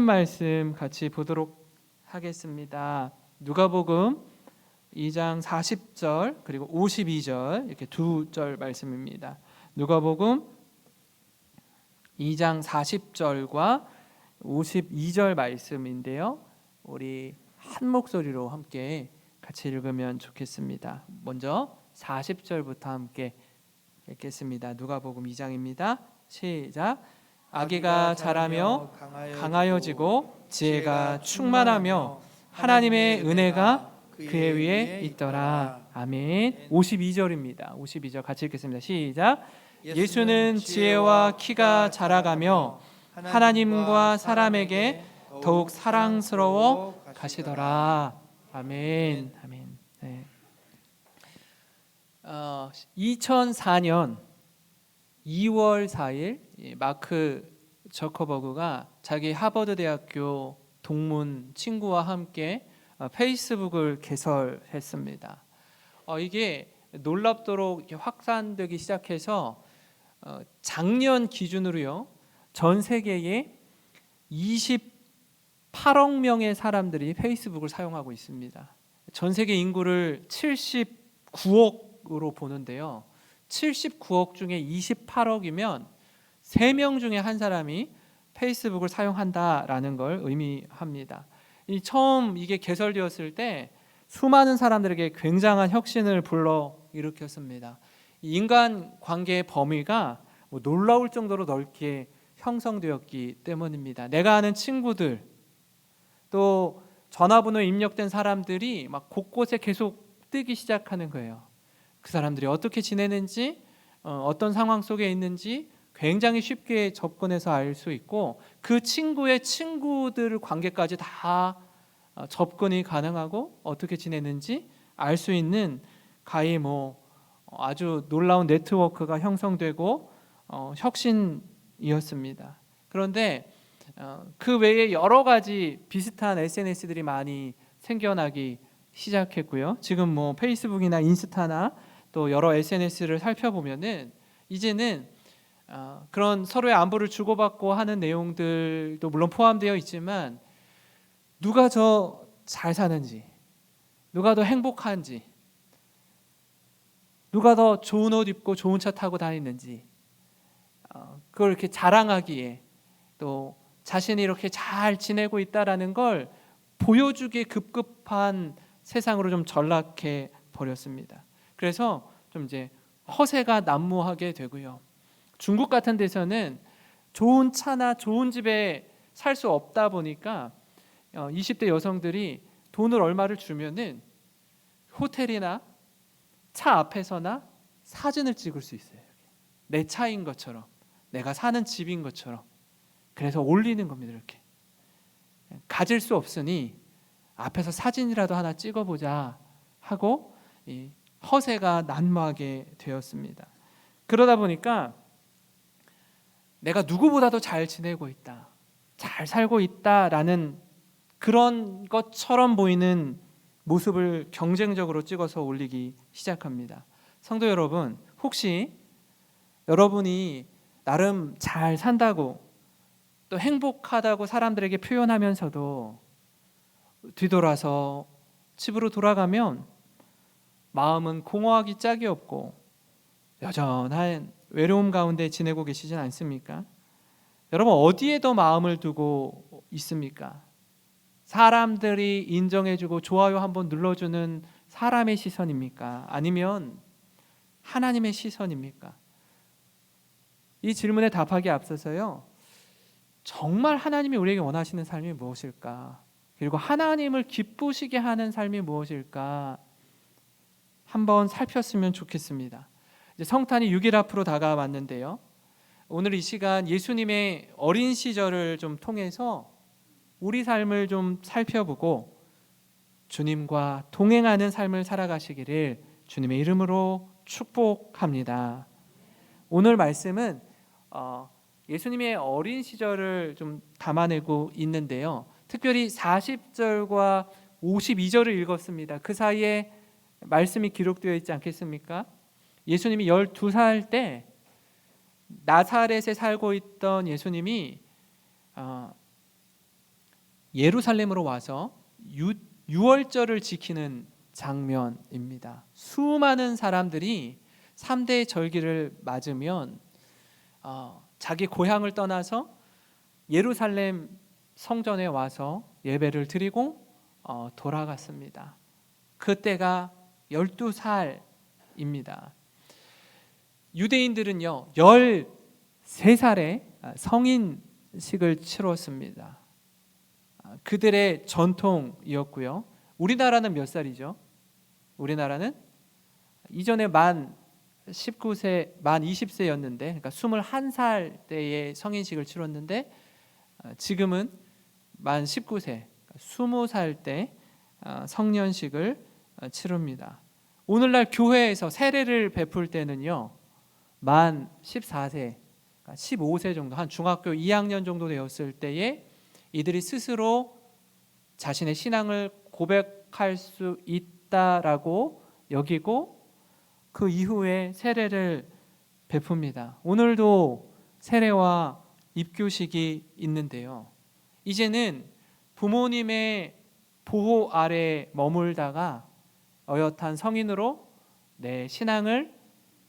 말씀 같이 보도록 하겠습니다. 누가복음 2장 40절 그리고 52절 이렇게 두 절 말씀입니다. 누가복음 2장 40절과 52절 말씀인데요. 우리 한 목소리로 함께 같이 읽으면 좋겠습니다. 먼저 40절부터 함께 읽겠습니다. 누가복음 2장입니다. 시작. 아기가 자라며 강하여지고 지혜가 충만하며 하나님의 은혜가 그의 위에 있더라. 아멘. 52절입니다. 52절 같이 읽겠습니다. 시작. 예수는 지혜와 키가 자라가며 하나님과 사람에게 더욱 사랑스러워 가시더라. 아멘. 아멘. 네. 2004년 2월 4일 마크 저커버그가 자기 하버드 대학교 동문 친구와 함께 페이스북을 개설했습니다. 이게 놀랍도록 이렇게 확산되기 시작해서 작년 기준으로요, 전 세계에 28억 명의 사람들이 페이스북을 사용하고 있습니다. 전 세계 인구를 79억으로 보는데요. 79억 중에 28억이면 3명 중에 한 사람이 페이스북을 사용한다라는 걸 의미합니다. 처음 이게 개설되었을 때 수많은 사람들에게 굉장한 혁신을 불러일으켰습니다. 인간 관계의 범위가 놀라울 정도로 넓게 형성되었기 때문입니다. 내가 아는 친구들, 또 전화번호에 입력된 사람들이 막 곳곳에 계속 뜨기 시작하는 거예요. 그 사람들이 어떻게 지내는지, 어떤 상황 속에 있는지 굉장히 쉽게 접근해서 알 수 있고, 그 친구의 친구들 관계까지 다 접근이 가능하고 어떻게 지내는지 알 수 있는 가히 아주 놀라운 네트워크가 형성되고 혁신이었습니다. 그런데 그 외에 여러 가지 비슷한 SNS들이 많이 생겨나기 시작했고요. 지금 페이스북이나 인스타나 또 여러 SNS를 살펴보면은 이제는 그런 서로의 안부를 주고받고 하는 내용들도 물론 포함되어 있지만, 누가 더 잘 사는지, 누가 더 행복한지, 누가 더 좋은 옷 입고 좋은 차 타고 다니는지, 그걸 이렇게 자랑하기에, 또 자신이 이렇게 잘 지내고 있다라는 걸 보여주기에 급급한 세상으로 좀 전락해 버렸습니다. 그래서 좀 이제 허세가 난무하게 되고요. 중국 같은 데서는 좋은 차나 좋은 집에 살 수 없다 보니까 20대 여성들이 돈을 얼마를 주면은 호텔이나 차 앞에서나 사진을 찍을 수 있어요. 내 차인 것처럼, 내가 사는 집인 것처럼. 그래서 올리는 겁니다. 이렇게 가질 수 없으니 앞에서 사진이라도 하나 찍어보자 하고 이 허세가 난무하게 되었습니다. 그러다 보니까 내가 누구보다도 잘 지내고 있다, 잘 살고 있다라는 그런 것처럼 보이는 모습을 경쟁적으로 찍어서 올리기 시작합니다. 성도 여러분, 혹시 여러분이 나름 잘 산다고 또 행복하다고 사람들에게 표현하면서도 뒤돌아서 집으로 돌아가면 마음은 공허하기 짝이 없고 여전한 외로움 가운데 지내고 계시진 않습니까? 여러분, 어디에 더 마음을 두고 있습니까? 사람들이 인정해주고 좋아요 한번 눌러주는 사람의 시선입니까? 아니면 하나님의 시선입니까? 이 질문에 답하기에 앞서서요, 정말 하나님이 우리에게 원하시는 삶이 무엇일까? 그리고 하나님을 기쁘시게 하는 삶이 무엇일까? 한번 살폈으면 좋겠습니다. 이제 성탄이 6일 앞으로 다가왔는데요, 오늘 이 시간 예수님의 어린 시절을 좀 통해서 우리 삶을 좀 살펴보고 주님과 동행하는 삶을 살아가시기를 주님의 이름으로 축복합니다. 오늘 말씀은 예수님의 어린 시절을 좀 담아내고 있는데요, 특별히 40절과 52절을 읽었습니다. 그 사이에 말씀이 기록되어 있지 않겠습니까? 예수님이 12살 때 나사렛에 살고 있던 예수님이 예루살렘으로 와서 유월절을 지키는 장면입니다. 수많은 사람들이 3대 절기를 맞으면 자기 고향을 떠나서 예루살렘 성전에 와서 예배를 드리고 돌아갔습니다. 그때가 12살입니다. 유대인들은요 13살에 성인식을 치렀습니다. 그들의 전통이었고요. 우리나라는 몇 살이죠? 우리나라는 이전에 만 19세, 만 20세였는데 그러니까 21살 때에 성인식을 치렀는데 지금은 만 19세, 20살 때 성년식을 치릅니다. 오늘날 교회에서 세례를 베풀 때는요 만 14세, 15세 정도, 한 중학교 2학년 정도 되었을 때에 이들이 스스로 자신의 신앙을 고백할 수 있다라고 여기고 그 이후에 세례를 베풉니다. 오늘도 세례와 입교식이 있는데요. 이제는 부모님의 보호 아래 머물다가 어엿한 성인으로 내 신앙을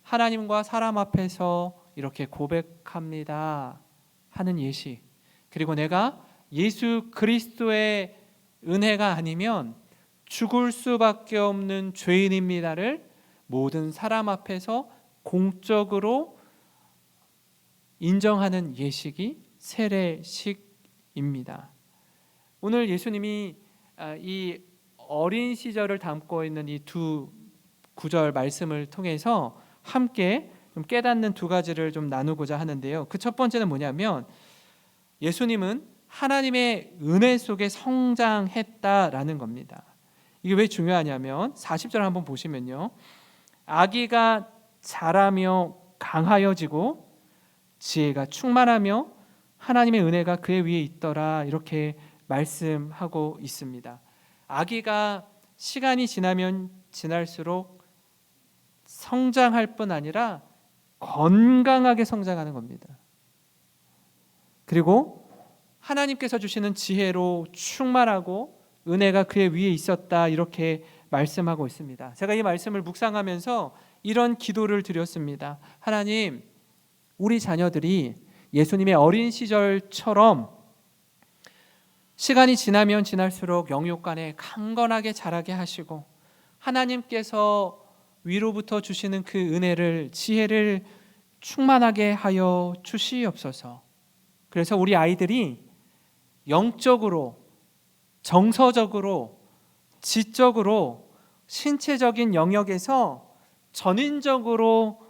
하나님과 사람 앞에서 이렇게 고백합니다 하는 예식, 그리고 내가 예수 그리스도의 은혜가 아니면 죽을 수밖에 없는 죄인입니다를 모든 사람 앞에서 공적으로 인정하는 예식이 세례식입니다. 오늘 예수님이 이 어린 시절을 담고 있는 이 두 구절 말씀을 통해서 함께 좀 깨닫는 두 가지를 좀 나누고자 하는데요. 그 첫 번째는 뭐냐면 예수님은 하나님의 은혜 속에 성장했다라는 겁니다. 이게 왜 중요하냐면 40절 한번 보시면요. 아기가 자라며 강하여지고 지혜가 충만하며 하나님의 은혜가 그의 위에 있더라, 이렇게 말씀하고 있습니다. 아기가 시간이 지나면 지날수록 성장할 뿐 아니라 건강하게 성장하는 겁니다. 그리고 하나님께서 주시는 지혜로 충만하고 은혜가 그의 위에 있었다, 이렇게 말씀하고 있습니다. 제가 이 말씀을 묵상하면서 이런 기도를 드렸습니다. 하나님, 우리 자녀들이 예수님의 어린 시절처럼 시간이 지나면 지날수록 영육간에 강건하게 자라게 하시고 하나님께서 위로부터 주시는 그 은혜를, 지혜를 충만하게 하여 주시옵소서. 그래서 우리 아이들이 영적으로, 정서적으로, 지적으로, 신체적인 영역에서 전인적으로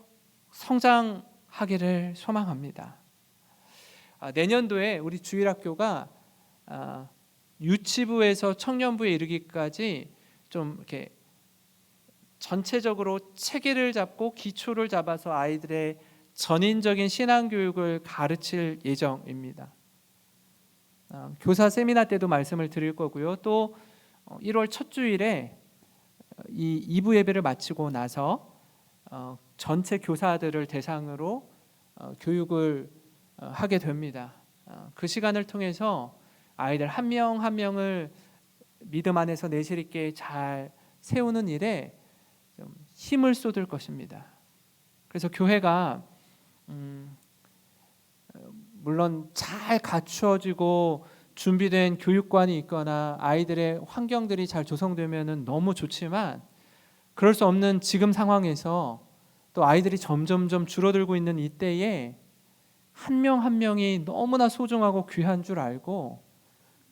성장하기를 소망합니다. 내년도에 우리 주일학교가 유치부에서 청년부에 이르기까지 좀 이렇게 전체적으로 체계를 잡고 기초를 잡아서 아이들의 전인적인 신앙교육을 가르칠 예정입니다. 교사 세미나 때도 말씀을 드릴 거고요. 또 1월 첫 주일에 이 2부 예배를 마치고 나서 전체 교사들을 대상으로 교육을 하게 됩니다. 그 시간을 통해서 아이들 한 명 한 명을 믿음 안에서 내실 있게 잘 세우는 일에 좀 힘을 쏟을 것입니다. 그래서 교회가 물론 잘 갖추어지고 준비된 교육관이 있거나 아이들의 환경들이 잘 조성되면 너무 좋지만 그럴 수 없는 지금 상황에서 또 아이들이 점점점 줄어들고 있는 이때에 한 명 한 명이 너무나 소중하고 귀한 줄 알고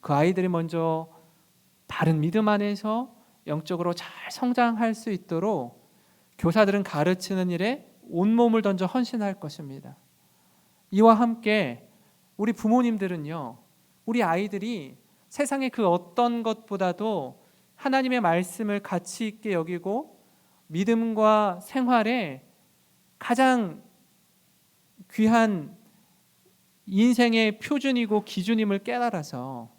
그 아이들이 먼저 바른 믿음 안에서 영적으로 잘 성장할 수 있도록 교사들은 가르치는 일에 온몸을 던져 헌신할 것입니다. 이와 함께 우리 부모님들은요, 우리 아이들이 세상의 그 어떤 것보다도 하나님의 말씀을 가치 있게 여기고 믿음과 생활에 가장 귀한 인생의 표준이고 기준임을 깨달아서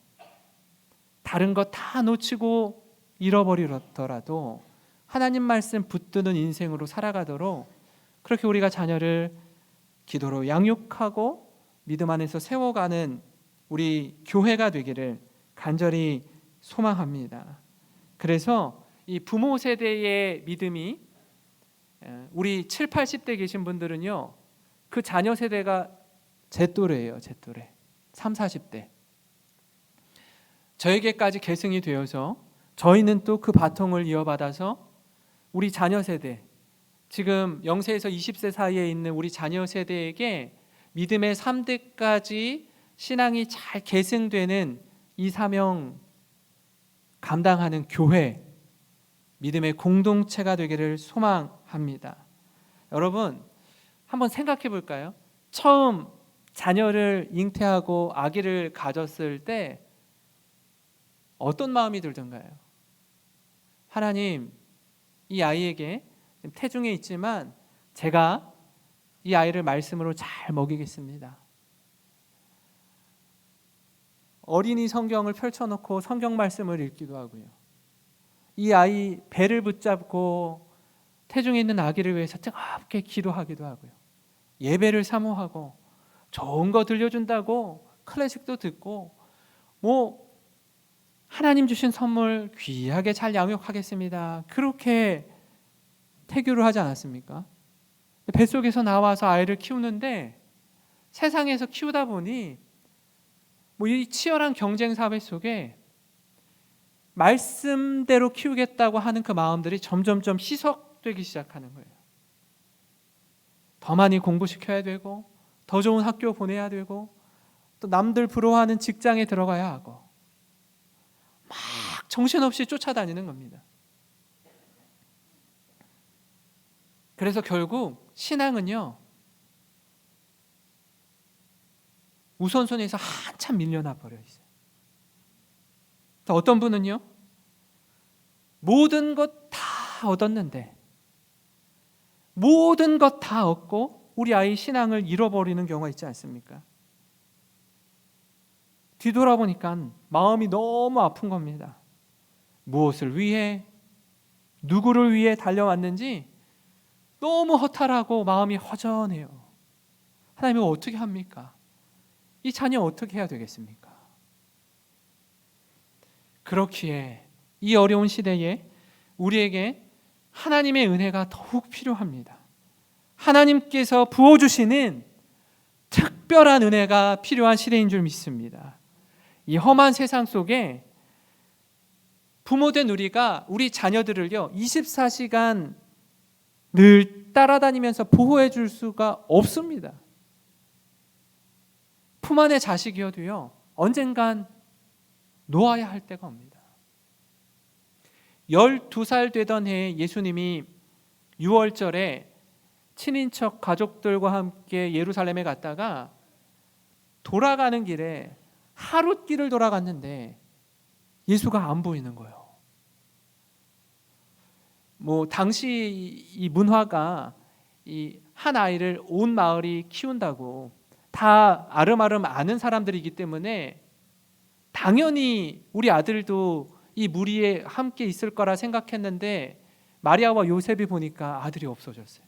다른 것 다 놓치고 잃어버리더라도 하나님 말씀 붙드는 인생으로 살아가도록 그렇게 우리가 자녀를 기도로 양육하고 믿음 안에서 세워가는 우리 교회가 되기를 간절히 소망합니다. 그래서 이 부모 세대의 믿음이 우리 7, 80대 계신 분들은요, 그 자녀 세대가 제 또래예요. 제 또래 3, 40대 저에게까지 계승이 되어서 저희는 또 그 바통을 이어받아서 우리 자녀 세대, 지금 0세에서 20세 사이에 있는 우리 자녀 세대에게 믿음의 3대까지 신앙이 잘 계승되는 이 사명 감당하는 교회, 믿음의 공동체가 되기를 소망합니다. 여러분, 한번 생각해 볼까요? 처음 자녀를 잉태하고 아기를 가졌을 때 어떤 마음이 들던가요? 하나님, 이 아이에게 태중에 있지만 제가 이 아이를 말씀으로 잘 먹이겠습니다. 어린이 성경을 펼쳐놓고 성경 말씀을 읽기도 하고요. 이 아이 배를 붙잡고 태중에 있는 아기를 위해서 뜨겁게 기도하기도 하고요. 예배를 사모하고 좋은 거 들려준다고 클래식도 듣고 하나님 주신 선물 귀하게 잘 양육하겠습니다. 그렇게 태교를 하지 않았습니까? 뱃속에서 나와서 아이를 키우는데 세상에서 키우다 보니 이 치열한 경쟁 사회 속에 말씀대로 키우겠다고 하는 그 마음들이 점점점 희석되기 시작하는 거예요. 더 많이 공부시켜야 되고, 더 좋은 학교 보내야 되고, 또 남들 부러워하는 직장에 들어가야 하고, 막 정신없이 쫓아다니는 겁니다. 그래서 결국 신앙은요, 우선순위에서 한참 밀려나 버려 있어요. 또 어떤 분은요, 모든 것 다 얻었는데, 모든 것 다 얻고 우리 아이 신앙을 잃어버리는 경우가 있지 않습니까? 뒤돌아보니까 마음이 너무 아픈 겁니다. 무엇을 위해, 누구를 위해 달려왔는지 너무 허탈하고 마음이 허전해요. 하나님이 어떻게 합니까? 이 자녀 어떻게 해야 되겠습니까? 그렇기에 이 어려운 시대에 우리에게 하나님의 은혜가 더욱 필요합니다. 하나님께서 부어주시는 특별한 은혜가 필요한 시대인 줄 믿습니다. 이 험한 세상 속에 부모된 우리가 우리 자녀들을요 24시간 늘 따라다니면서 보호해 줄 수가 없습니다. 품 안의 자식이어도요 언젠간 놓아야 할 때가 옵니다. 12살 되던 해에 예수님이 6월절에 친인척 가족들과 함께 예루살렘에 갔다가 돌아가는 길에 하룻길을 돌아갔는데 예수가 안 보이는 거예요. 당시 이 문화가 이 한 아이를 온 마을이 키운다고 다 아름아름 아는 사람들이기 때문에 당연히 우리 아들도 이 무리에 함께 있을 거라 생각했는데 마리아와 요셉이 보니까 아들이 없어졌어요.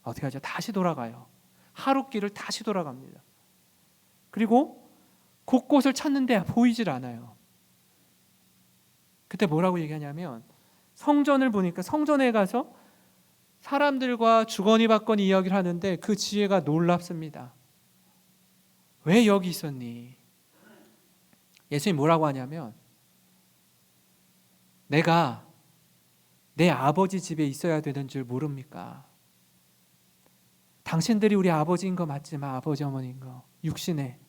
어떻게 하죠? 다시 돌아가요. 하룻길을 다시 돌아갑니다. 그리고 곳곳을 찾는데 보이질 않아요. 그때 뭐라고 얘기하냐면 성전을 보니까 성전에 가서 사람들과 주거니 받거니 이야기를 하는데 그 지혜가 놀랍습니다. 왜 여기 있었니? 예수님이 뭐라고 하냐면 내가 내 아버지 집에 있어야 되는 줄 모릅니까? 당신들이 우리 아버지인 거 맞지만 아버지 어머니인 거 육신에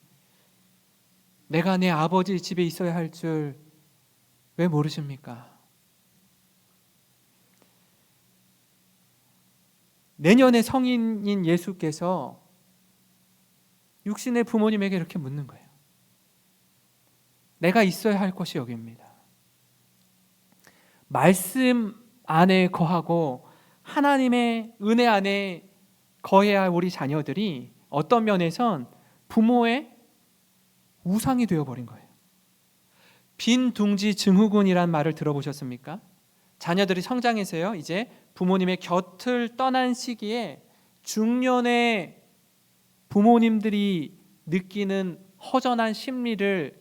내가 내 아버지 집에 있어야 할 줄 왜 모르십니까? 내년에 성인인 예수께서 육신의 부모님에게 이렇게 묻는 거예요. 내가 있어야 할 곳이 여기입니다. 말씀 안에 거하고 하나님의 은혜 안에 거해야 할 우리 자녀들이 어떤 면에선 부모의 우상이 되어버린 거예요. 빈둥지 증후군이란 말을 들어보셨습니까? 자녀들이 성장해서요 이제 부모님의 곁을 떠난 시기에 중년의 부모님들이 느끼는 허전한 심리를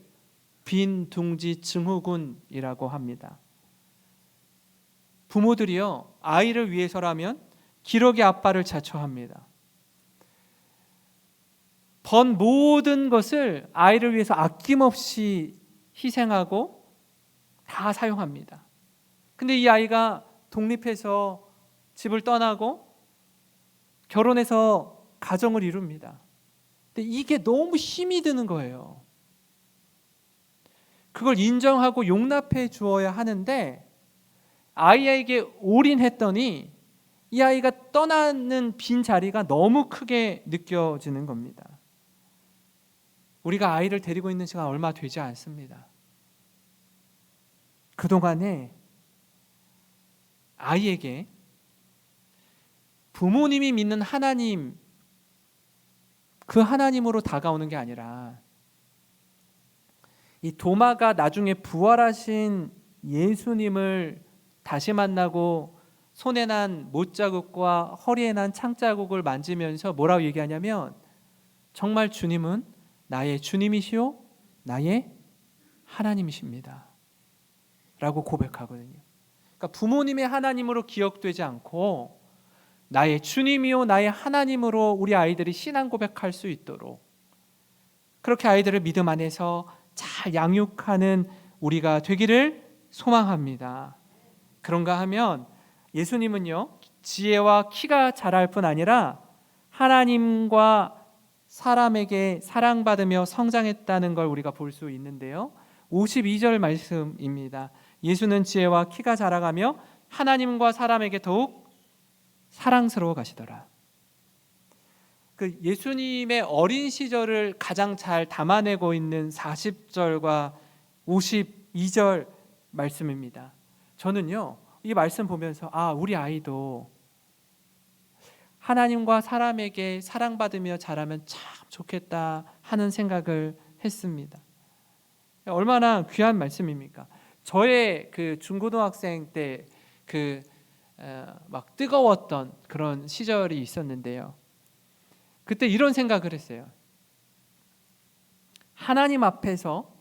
빈둥지 증후군이라고 합니다. 부모들이요, 아이를 위해서라면 기러기 아빠를 자처합니다. 번 모든 것을 아이를 위해서 아낌없이 희생하고 다 사용합니다. 근데 이 아이가 독립해서 집을 떠나고 결혼해서 가정을 이룹니다. 근데 이게 너무 힘이 드는 거예요. 그걸 인정하고 용납해 주어야 하는데 아이에게 올인했더니 이 아이가 떠나는 빈자리가 너무 크게 느껴지는 겁니다. 우리가 아이를 데리고 있는 시간 얼마 되지 않습니다. 그동안에 아이에게 부모님이 믿는 하나님, 그 하나님으로 다가오는 게 아니라 이 도마가 나중에 부활하신 예수님을 다시 만나고 손에 난 못자국과 허리에 난 창자국을 만지면서 뭐라고 얘기하냐면 정말 주님은 나의 주님이시요 나의 하나님이십니다 라고 고백하거든요. 그러니까 부모님의 하나님으로 기억되지 않고 나의 주님이요 나의 하나님으로 우리 아이들이 신앙 고백할 수 있도록 그렇게 아이들을 믿음 안에서 잘 양육하는 우리가 되기를 소망합니다. 그런가 하면 예수님은요, 지혜와 키가 자랄 뿐 아니라 하나님과 사람에게 사랑받으며 성장했다는 걸 우리가 볼 수 있는데요. 52절 말씀입니다. 예수는 지혜와 키가 자라가며 하나님과 사람에게 더욱 사랑스러워 가시더라. 그 예수님의 어린 시절을 가장 잘 담아내고 있는 40절과 52절 말씀입니다. 저는요, 이 말씀 보면서 우리 아이도 하나님과 사람에게 사랑받으며 자라면 참 좋겠다 하는 생각을 했습니다. 얼마나 귀한 말씀입니까? 저의 그 중고등학생 때 막 뜨거웠던 그런 시절이 있었는데요. 그때 이런 생각을 했어요. 하나님 앞에서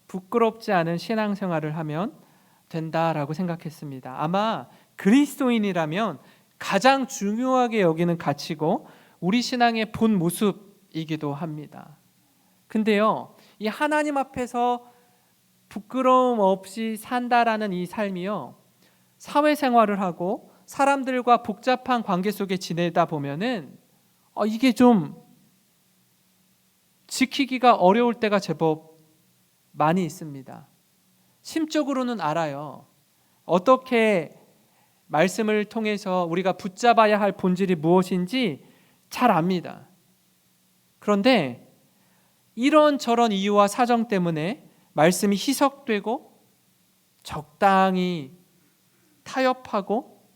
부끄럽지 않은 신앙생활을 하면 된다라고 생각했습니다. 아마 그리스도인이라면 가장 중요하게 여기는 가치고 우리 신앙의 본 모습이기도 합니다. 근데요, 이 하나님 앞에서 부끄러움 없이 산다라는 이 삶이요, 사회생활을 하고 사람들과 복잡한 관계 속에 지내다 보면은 이게 좀 지키기가 어려울 때가 제법 많이 있습니다. 심적으로는 알아요. 어떻게 말씀을 통해서 우리가 붙잡아야 할 본질이 무엇인지 잘 압니다. 그런데 이런저런 이유와 사정 때문에 말씀이 희석되고 적당히 타협하고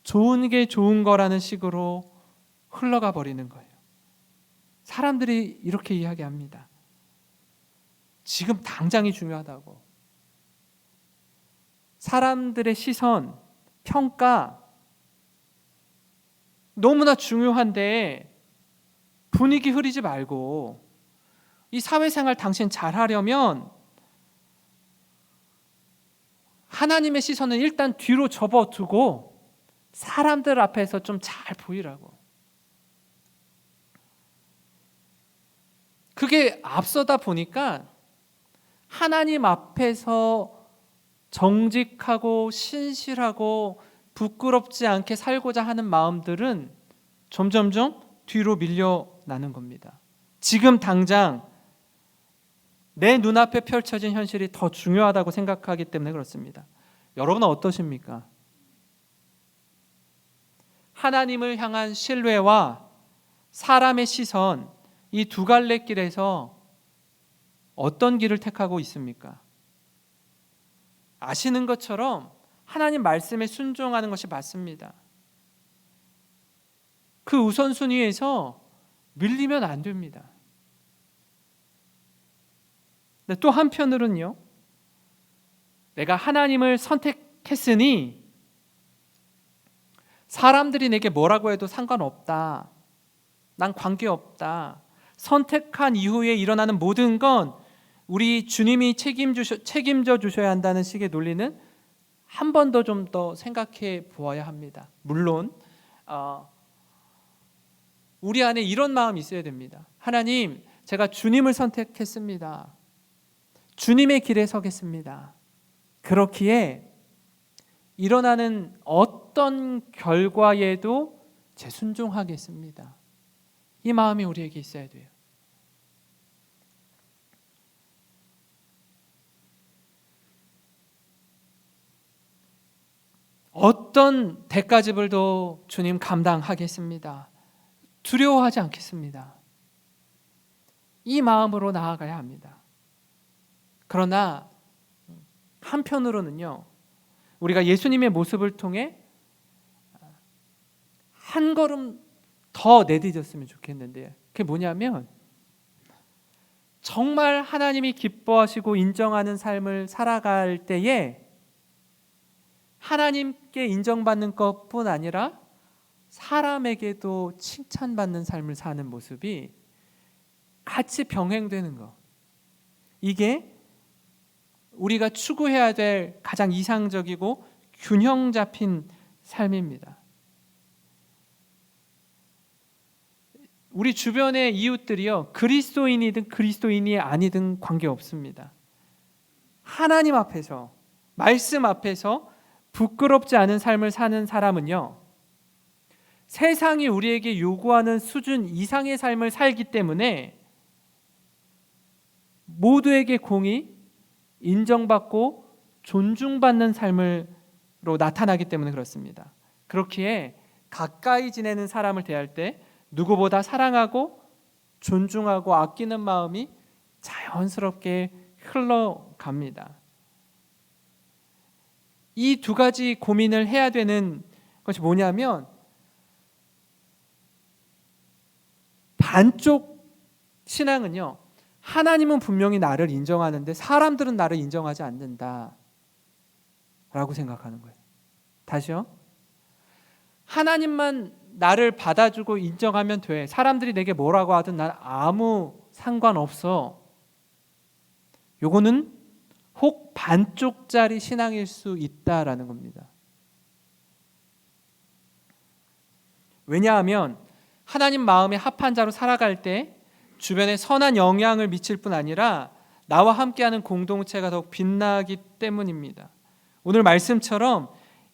좋은 게 좋은 거라는 식으로 흘러가 버리는 거예요. 사람들이 이렇게 이야기합니다. 지금 당장이 중요하다고. 사람들의 시선, 평가 너무나 중요한데 분위기 흐리지 말고 이 사회생활 당신 잘하려면 하나님의 시선은 일단 뒤로 접어두고 사람들 앞에서 좀 잘 보이라고. 그게 앞서다 보니까 하나님 앞에서 정직하고 신실하고 부끄럽지 않게 살고자 하는 마음들은 점점점 뒤로 밀려나는 겁니다. 지금 당장 내 눈앞에 펼쳐진 현실이 더 중요하다고 생각하기 때문에 그렇습니다. 여러분은 어떠십니까? 하나님을 향한 신뢰와 사람의 시선, 이 두 갈래 길에서 어떤 길을 택하고 있습니까? 아시는 것처럼 하나님 말씀에 순종하는 것이 맞습니다. 그 우선순위에서 밀리면 안 됩니다. 근데 또 한편으로는요, 내가 하나님을 선택했으니 사람들이 내게 뭐라고 해도 상관없다, 난 관계없다, 선택한 이후에 일어나는 모든 건 우리 주님이 책임져 주셔야 한다는 식의 논리는 한 번 더 좀 더 생각해 보아야 합니다. 물론 우리 안에 이런 마음이 있어야 됩니다. 하나님, 제가 주님을 선택했습니다. 주님의 길에 서겠습니다. 그렇기에 일어나는 어떤 결과에도 제 순종하겠습니다. 이 마음이 우리에게 있어야 돼요. 어떤 대가지불도 주님 감당하겠습니다. 두려워하지 않겠습니다. 이 마음으로 나아가야 합니다. 그러나 한편으로는요, 우리가 예수님의 모습을 통해 한 걸음 더 내디뎠으면 좋겠는데, 그게 뭐냐면 정말 하나님이 기뻐하시고 인정하는 삶을 살아갈 때에 하나님께 인정받는 것뿐 아니라 사람에게도 칭찬받는 삶을 사는 모습이 같이 병행되는 것, 이게 우리가 추구해야 될 가장 이상적이고 균형 잡힌 삶입니다. 우리 주변의 이웃들이요, 그리스도인이든 그리스도인이 아니든 관계없습니다. 하나님 앞에서, 말씀 앞에서 부끄럽지 않은 삶을 사는 사람은요, 세상이 우리에게 요구하는 수준 이상의 삶을 살기 때문에 모두에게 공의, 인정받고 존중받는 삶으로 나타나기 때문에 그렇습니다. 그렇기에 가까이 지내는 사람을 대할 때 누구보다 사랑하고 존중하고 아끼는 마음이 자연스럽게 흘러갑니다. 이 두 가지 고민을 해야 되는 것이 뭐냐면, 반쪽 신앙은요, 하나님은 분명히 나를 인정하는데 사람들은 나를 인정하지 않는다 라고 생각하는 거예요. 다시요. 하나님만 나를 받아주고 인정하면 돼. 사람들이 내게 뭐라고 하든 난 아무 상관없어. 요거는 혹 반쪽짜리 신앙일 수 있다라는 겁니다. 왜냐하면 하나님 마음에 합한 자로 살아갈 때 주변에 선한 영향을 미칠 뿐 아니라 나와 함께하는 공동체가 더욱 빛나기 때문입니다. 오늘 말씀처럼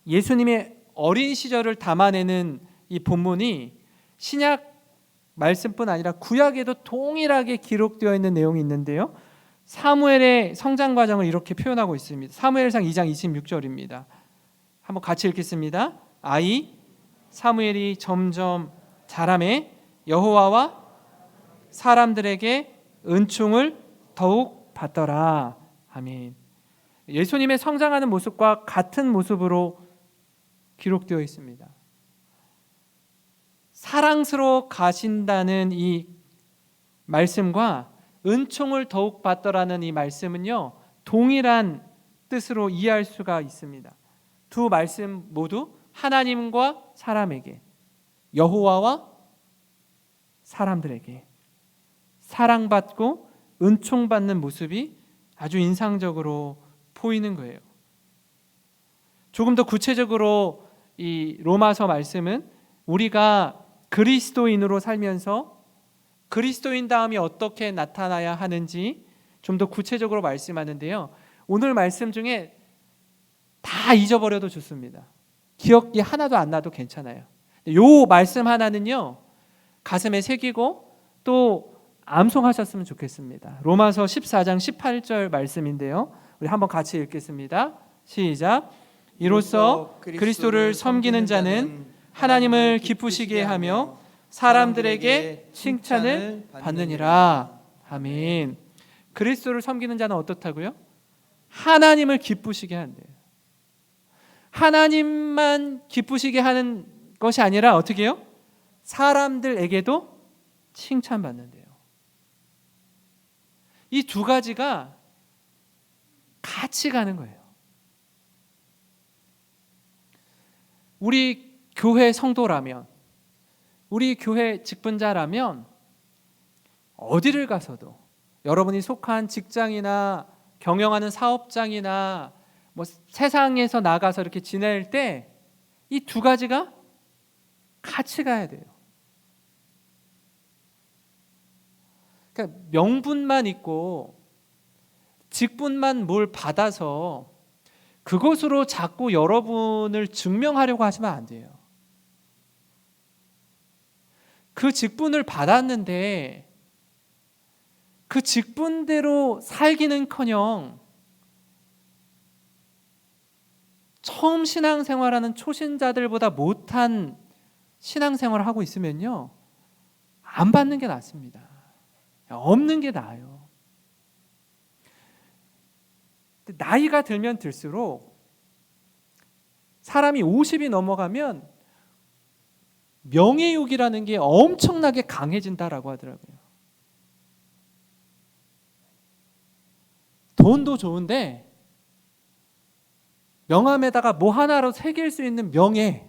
예수님의 어린 시절을 담아내는 이 본문이 신약 말씀뿐 아니라 구약에도 동일하게 기록되어 있는 내용이 있는데요, 사무엘의 성장 과정을 이렇게 표현하고 있습니다. 사무엘상 2장 26절입니다. 한번 같이 읽겠습니다. 아이 사무엘이 점점 자라매 여호와와 사람들에게 은총을 더욱 받더라. 아멘. 예수님의 성장하는 모습과 같은 모습으로 기록되어 있습니다. 사랑스러워 가신다는 이 말씀과 은총을 더욱 받더라는 이 말씀은요, 동일한 뜻으로 이해할 수가 있습니다. 두 말씀 모두 하나님과 사람에게, 여호와와 사람들에게 사랑받고 은총받는 모습이 아주 인상적으로 보이는 거예요. 조금 더 구체적으로 이 로마서 말씀은 우리가 그리스도인으로 살면서 그리스도인다움이 어떻게 나타나야 하는지 좀 더 구체적으로 말씀하는데요, 오늘 말씀 중에 다 잊어버려도 좋습니다. 기억이 하나도 안 나도 괜찮아요. 요 말씀 하나는요, 가슴에 새기고 또 암송하셨으면 좋겠습니다. 로마서 14장 18절 말씀인데요, 우리 한번 같이 읽겠습니다. 시작. 이로써 그리스도를 섬기는 자는 하나님을 기쁘시게 하며 사람들에게 칭찬을 받느니라. 아멘. 그리스도를 섬기는 자는 어떻다고요? 하나님을 기쁘시게 한대요. 하나님만 기쁘시게 하는 것이 아니라 어떻게 해요? 사람들에게도 칭찬받는데요. 이 두 가지가 같이 가는 거예요. 우리 교회 성도라면, 우리 교회 직분자라면 어디를 가서도 여러분이 속한 직장이나 경영하는 사업장이나 뭐 세상에서 나가서 이렇게 지낼 때 이 두 가지가 같이 가야 돼요. 그러니까 명분만 있고 직분만 뭘 받아서 그것으로 자꾸 여러분을 증명하려고 하시면 안 돼요. 그 직분을 받았는데 그 직분대로 살기는커녕 처음 신앙생활하는 초신자들보다 못한 신앙생활을 하고 있으면요, 안 받는 게 낫습니다. 없는 게 나아요. 나이가 들면 들수록 사람이 50이 넘어가면 명예욕이라는 게 엄청나게 강해진다라고 하더라고요. 돈도 좋은데 명함에다가 뭐 하나로 새길 수 있는 명예,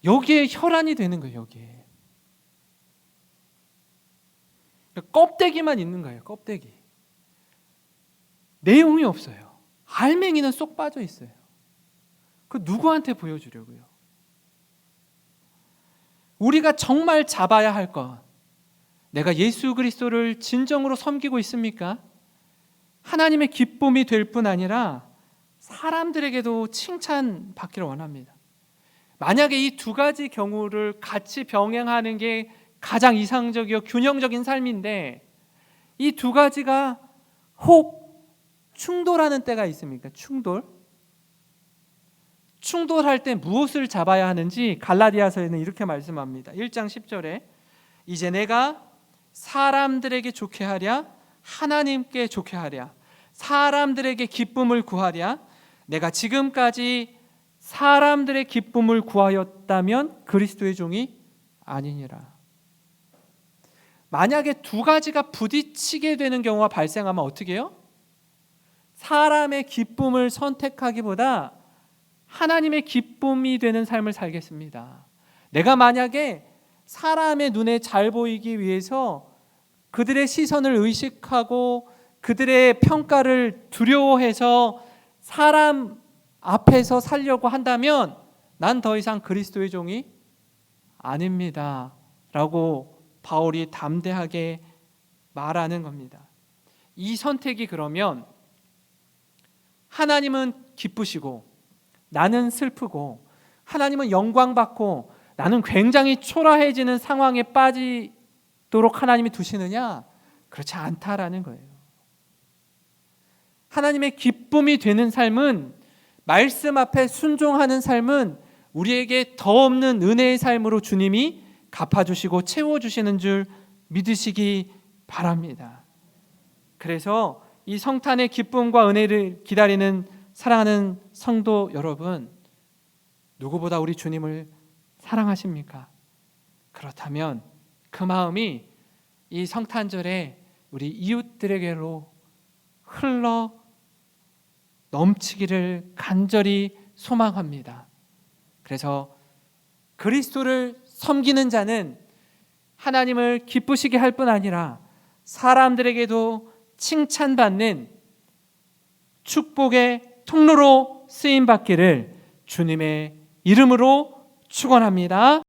여기에 혈안이 되는 거예요. 여기에 껍데기만 있는 거예요. 껍데기. 내용이 없어요. 알맹이는 쏙 빠져 있어요. 그 누구한테 보여주려고요? 우리가 정말 잡아야 할 것, 내가 예수 그리스도를 진정으로 섬기고 있습니까? 하나님의 기쁨이 될 뿐 아니라 사람들에게도 칭찬받기를 원합니다. 만약에 이 두 가지 경우를 같이 병행하는 게 가장 이상적이고 균형적인 삶인데 이 두 가지가 혹 충돌하는 때가 있습니까? 충돌할 때 무엇을 잡아야 하는지 갈라디아서에는 이렇게 말씀합니다. 1장 10절에 이제 내가 사람들에게 좋게 하랴 하나님께 좋게 하랴 사람들에게 기쁨을 구하랴 내가 지금까지 사람들의 기쁨을 구하였다면 그리스도의 종이 아니니라. 만약에 두 가지가 부딪히게 되는 경우가 발생하면 어떻게 해요? 사람의 기쁨을 선택하기보다 하나님의 기쁨이 되는 삶을 살겠습니다. 내가 만약에 사람의 눈에 잘 보이기 위해서 그들의 시선을 의식하고 그들의 평가를 두려워해서 사람 앞에서 살려고 한다면 난 더 이상 그리스도의 종이 아닙니다 라고 바울이 담대하게 말하는 겁니다. 이 선택이 그러면 하나님은 기쁘시고 나는 슬프고 하나님은 영광받고 나는 굉장히 초라해지는 상황에 빠지도록 하나님이 두시느냐? 그렇지 않다라는 거예요. 하나님의 기쁨이 되는 삶은, 말씀 앞에 순종하는 삶은 우리에게 더 없는 은혜의 삶으로 주님이 갚아주시고 채워주시는 줄 믿으시기 바랍니다. 그래서 이 성탄의 기쁨과 은혜를 기다리는 사랑하는 성도 여러분, 누구보다 우리 주님을 사랑하십니까? 그렇다면 그 마음이 이 성탄절에 우리 이웃들에게로 흘러 넘치기를 간절히 소망합니다. 그래서 그리스도를 섬기는 자는 하나님을 기쁘시게 할 뿐 아니라 사람들에게도 칭찬받는 축복의 통로로 쓰임받기를 주님의 이름으로 축원합니다.